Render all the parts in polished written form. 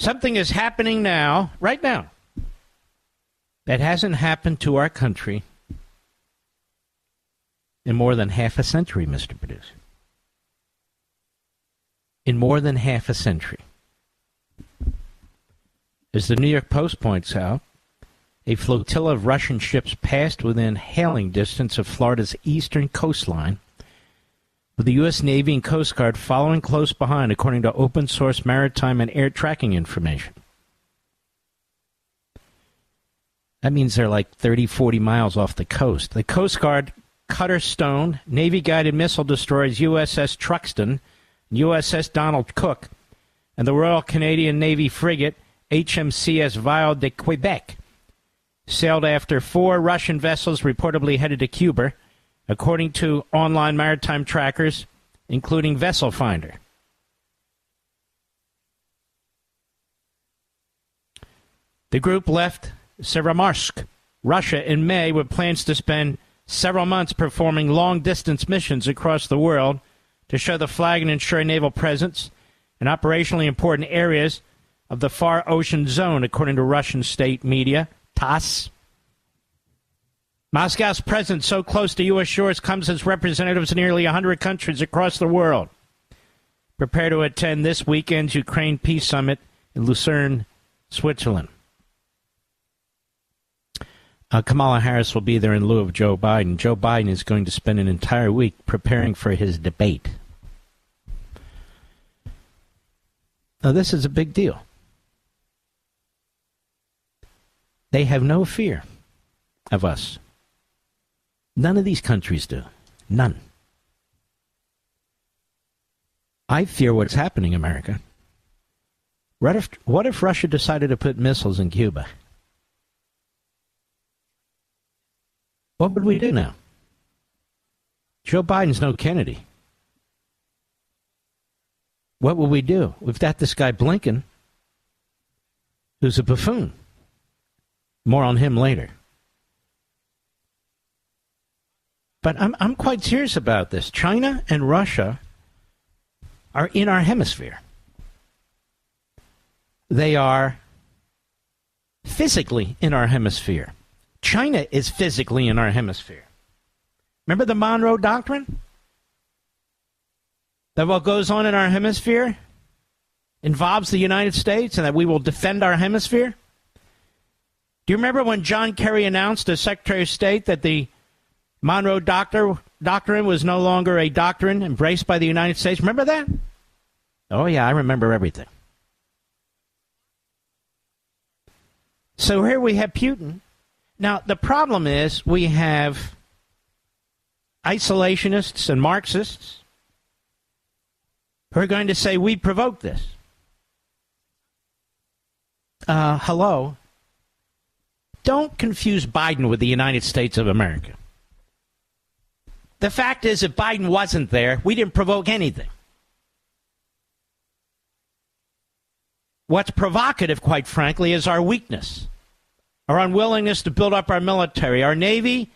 Something is happening now, right now, that hasn't happened to our country in more than half a century, Mr. Producer. In more than half a century. As the New York Post points out, a flotilla of Russian ships passed within hailing distance of Florida's eastern coastline, with the U.S. Navy and Coast Guard following close behind, according to open-source maritime and air tracking information. That means they're like 30, 40 miles off the coast. The Coast Guard Cutter Stone, Navy-guided missile destroyers USS Truxtun, USS Donald Cook, and the Royal Canadian Navy frigate HMCS Viol de Quebec sailed after 4 Russian vessels reportedly headed to Cuba, according to online maritime trackers, including Vessel Finder. The group left Severomorsk, Russia, in May with plans to spend several months performing long-distance missions across the world to show the flag and ensure naval presence in operationally important areas of the Far Ocean Zone, according to Russian state media, TASS. Moscow's presence so close to U.S. shores comes as representatives of nearly 100 countries across the world prepare to attend this weekend's Ukraine Peace Summit in Lucerne, Switzerland. Kamala Harris will be there in lieu of Joe Biden. Joe Biden is going to spend an entire week preparing for his debate. Now, this is a big deal. They have no fear of us. None of these countries do. None. I fear what's happening, America. What if Russia decided to put missiles in Cuba? What would we do now? Joe Biden's no Kennedy. What would we do? We've got this guy Blinken, who's a buffoon. More on him later. But I'm quite serious about this. China and Russia are in our hemisphere. They are physically in our hemisphere. China is physically in our hemisphere. Remember the Monroe Doctrine? That what goes on in our hemisphere involves the United States and that we will defend our hemisphere? Do you remember when John Kerry announced as Secretary of State that the Monroe Doctrine was no longer a doctrine embraced by the United States? Remember that? Oh, yeah, I remember everything. So here we have Putin. Now, the problem is we have isolationists and Marxists who are going to say, we provoked this. Hello? Don't confuse Biden with the United States of America. The fact is, if Biden wasn't there, we didn't provoke anything. What's provocative, quite frankly, is our weakness, our unwillingness to build up our military. Our Navy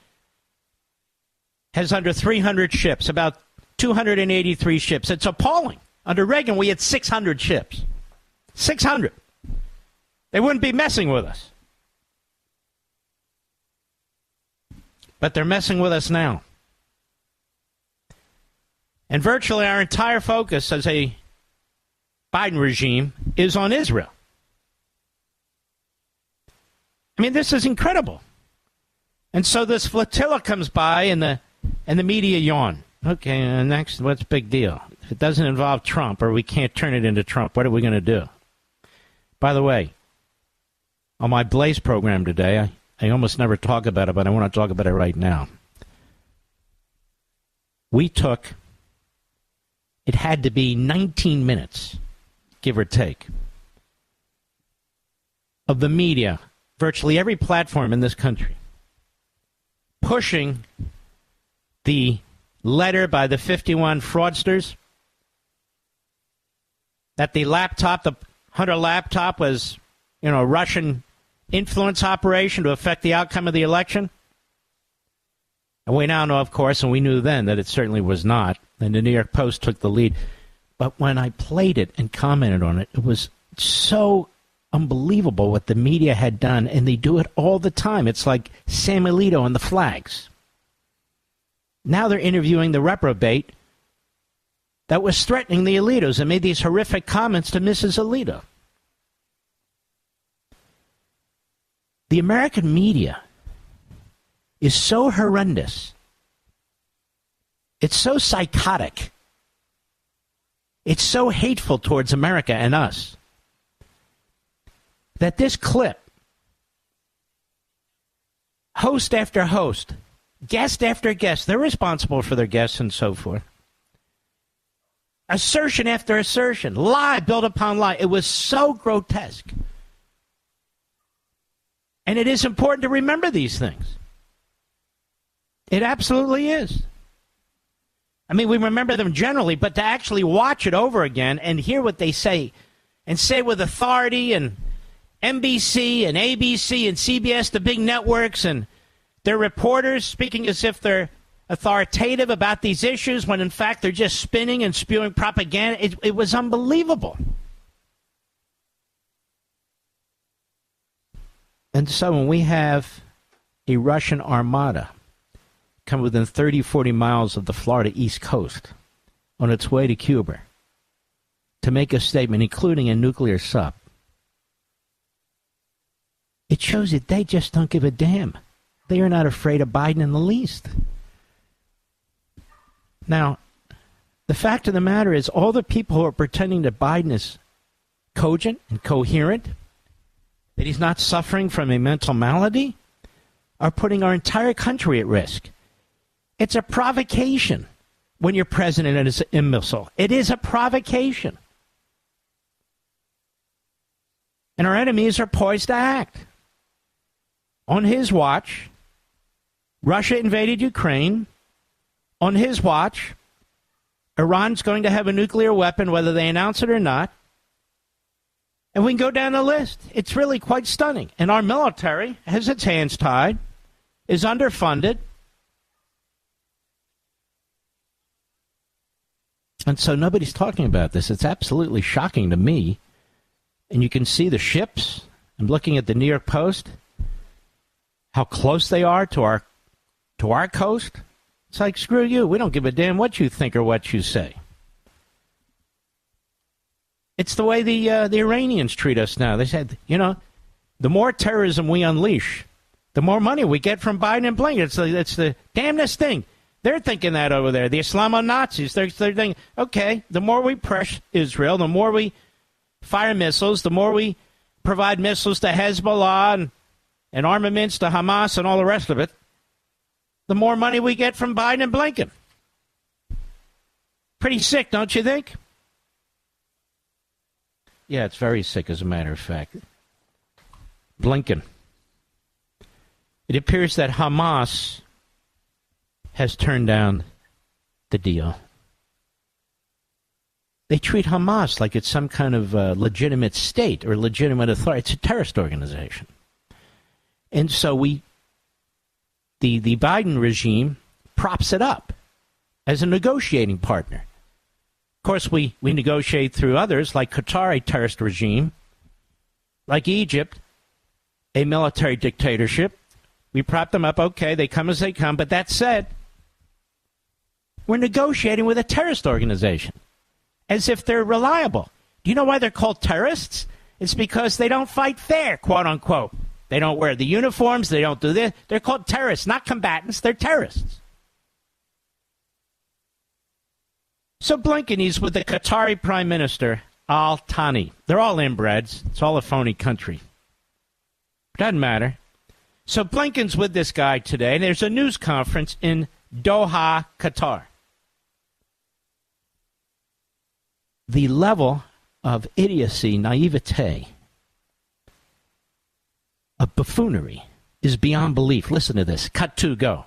has under 300 ships, about 283 ships. It's appalling. Under Reagan, we had 600 ships. 600. They wouldn't be messing with us. But they're messing with us now. And virtually our entire focus as a Biden regime is on Israel. I mean, this is incredible. And so this flotilla comes by and the media yawn. Okay, next, what's the big deal? If it doesn't involve Trump or we can't turn it into Trump, what are we going to do? By the way, on my Blaze program today, I almost never talk about it, but I want to talk about it right now. We took, it had to be 19 minutes, give or take, of the media, virtually every platform in this country, pushing the letter by the 51 fraudsters that the laptop, the Hunter laptop, was, a Russian influence operation to affect the outcome of the election. And we now know, of course, and we knew then that it certainly was not. And the New York Post took the lead. But when I played it and commented on it, it was so unbelievable what the media had done, and they do it all the time. It's like Sam Alito and the flags. Now they're interviewing the reprobate that was threatening the Alitos and made these horrific comments to Mrs. Alito. The American media is so horrendous. It's so psychotic. It's so hateful towards America and us that this clip, host after host, guest after guest, they're responsible for their guests and so forth. Assertion after assertion, lie built upon lie. It was so grotesque. And it is important to remember these things. It absolutely is. I mean, we remember them generally, but to actually watch it over again and hear what they say, and say with authority, and NBC and ABC and CBS, the big networks, and their reporters speaking as if they're authoritative about these issues when in fact they're just spinning and spewing propaganda. It was unbelievable. And so when we have a Russian armada come within 30, 40 miles of the Florida East Coast on its way to Cuba to make a statement, including a nuclear sub, it shows that they just don't give a damn. They are not afraid of Biden in the least. Now, the fact of the matter is, all the people who are pretending that Biden is cogent and coherent, that he's not suffering from a mental malady, are putting our entire country at risk. It's a provocation when your president is an imbecile. It is a provocation. And our enemies are poised to act. On his watch, Russia invaded Ukraine. On his watch, Iran's going to have a nuclear weapon, whether they announce it or not. And we can go down the list. It's really quite stunning. And our military has its hands tied, is underfunded. And so nobody's talking about this. It's absolutely shocking to me. And you can see the ships. I'm looking at the New York Post, how close they are to our coast. It's like, screw you. We don't give a damn what you think or what you say. It's the way the Iranians treat us now. They said, the more terrorism we unleash, the more money we get from Biden and Blinken. It's the damnedest thing. They're thinking that over there. The Islamo-Nazis, they're thinking, okay, the more we press Israel, the more we fire missiles, the more we provide missiles to Hezbollah and armaments to Hamas and all the rest of it, the more money we get from Biden and Blinken. Pretty sick, don't you think? Yeah, it's very sick, as a matter of fact. Blinken. It appears that Hamas has turned down the deal. They treat Hamas like it's some kind of legitimate state or legitimate authority. It's a terrorist organization. And so the Biden regime props it up as a negotiating partner. Of course, we negotiate through others, like Qatar, a terrorist regime, like Egypt, a military dictatorship. We prop them up. Okay, they come as they come. But that said, we're negotiating with a terrorist organization as if they're reliable. Do you know why they're called terrorists? It's because they don't fight fair, quote unquote. They don't wear the uniforms. They don't do this. They're called terrorists, not combatants. They're terrorists. So Blinken, he's with the Qatari Prime Minister, Al Thani. They're all inbreds. It's all a phony country. Doesn't matter. So Blinken's with this guy today. There's a news conference in Doha, Qatar. The level of idiocy, naivete, of buffoonery is beyond belief. Listen to this. Cut 2, go.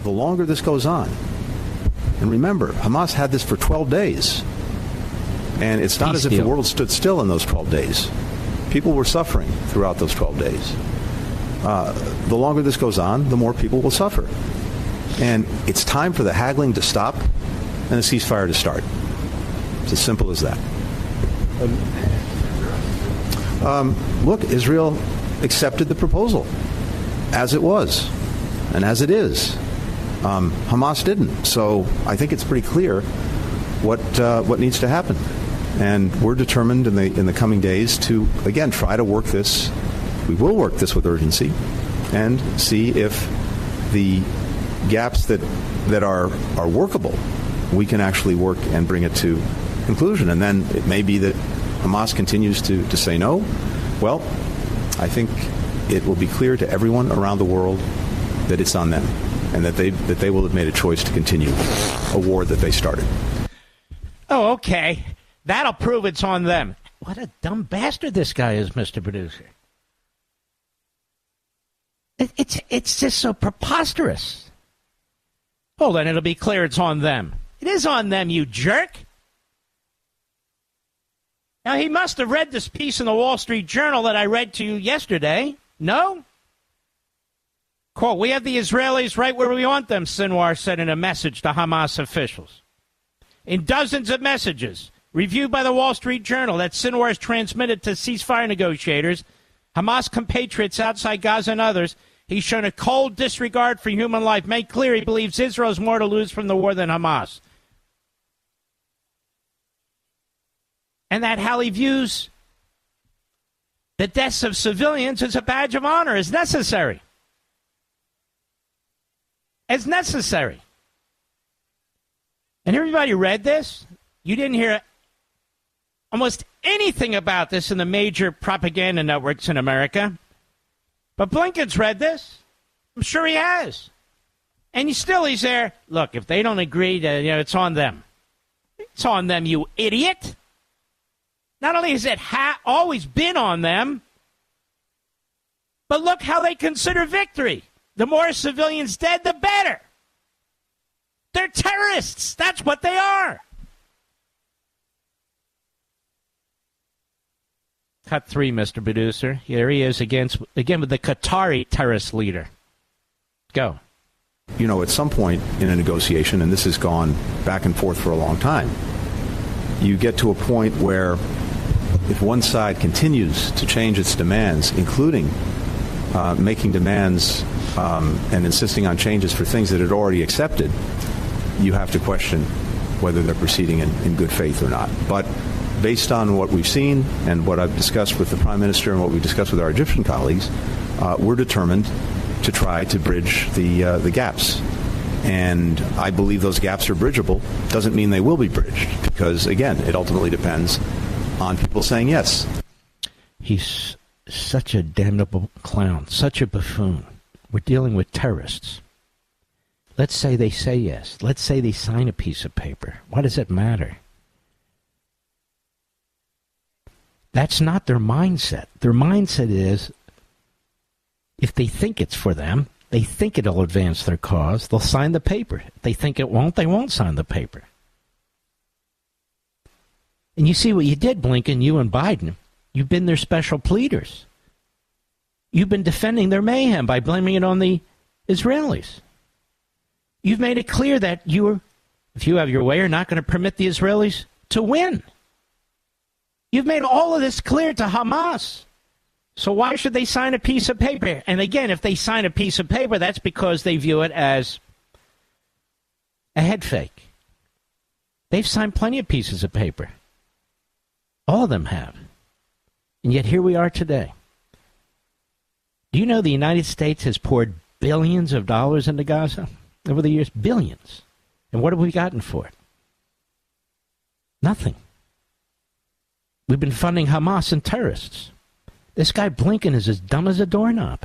The longer this goes on, and remember, Hamas had this for 12 days, and it's not as if the world stood still in those 12 days. People were suffering throughout those 12 days. The longer this goes on, the more people will suffer. And it's time for the haggling to stop and the ceasefire to start. It's as simple as that. Look, Israel accepted the proposal as it was and as it is. Hamas didn't. So I think it's pretty clear what needs to happen. And we're determined in the coming days to, again, try to work this. We will work this with urgency and see if the gaps that are workable, we can actually work and bring it to conclusion. And then it may be that Hamas continues to say no. Well, I think it will be clear to everyone around the world that it's on them and that they will have made a choice to continue a war that they started. Oh, okay. That'll prove it's on them. What a dumb bastard this guy is, Mr. Producer. It's just so preposterous. Oh, then it'll be clear it's on them. It is on them, you jerk. Now, he must have read this piece in the Wall Street Journal that I read to you yesterday. No? Quote, we have the Israelis right where we want them, Sinwar said in a message to Hamas officials. In dozens of messages reviewed by the Wall Street Journal that Sinwar has transmitted to ceasefire negotiators, Hamas compatriots outside Gaza and others, he's shown a cold disregard for human life, made clear he believes Israel has more to lose from the war than Hamas. And that how he views the deaths of civilians as a badge of honor is necessary. As necessary. And everybody read this? You didn't hear almost anything about this in the major propaganda networks in America. But Blinken's read this. I'm sure he has. And he's there. Look, if they don't agree, it's on them. It's on them, you idiot. Not only has it always been on them, but look how they consider victory. The more civilians dead, the better. They're terrorists. That's what they are. Cut 3, Mr. Producer. Here he is again with the Qatari terrorist leader. Go. You know, at some point in a negotiation, and this has gone back and forth for a long time, you get to a point where if one side continues to change its demands, including making demands and insisting on changes for things that it already accepted, you have to question whether they're proceeding in good faith or not. But based on what we've seen and what I've discussed with the Prime Minister and what we discussed with our Egyptian colleagues, we're determined to try to bridge the gaps. And I believe those gaps are bridgeable. Doesn't mean they will be bridged because, again, it ultimately depends on people saying yes. He's such a damnable clown, such a buffoon. We're dealing with terrorists. Let's say they say yes. Let's say they sign a piece of paper. What does it matter? That's not their mindset. Their mindset is, if they think it's for them, they think it'll advance their cause, they'll sign the paper. If they think it won't, they won't sign the paper. And you see what you did, Blinken, you and Biden. You've been their special pleaders. You've been defending their mayhem by blaming it on the Israelis. You've made it clear that if you have your way, are not going to permit the Israelis to win. You've made all of this clear to Hamas. So why should they sign a piece of paper? And again, if they sign a piece of paper, that's because they view it as a head fake. They've signed plenty of pieces of paper. All of them have. And yet here we are today. Do you know the United States has poured billions of dollars into Gaza over the years? Billions. And what have we gotten for it? Nothing. We've been funding Hamas and terrorists. This guy Blinken is as dumb as a doorknob.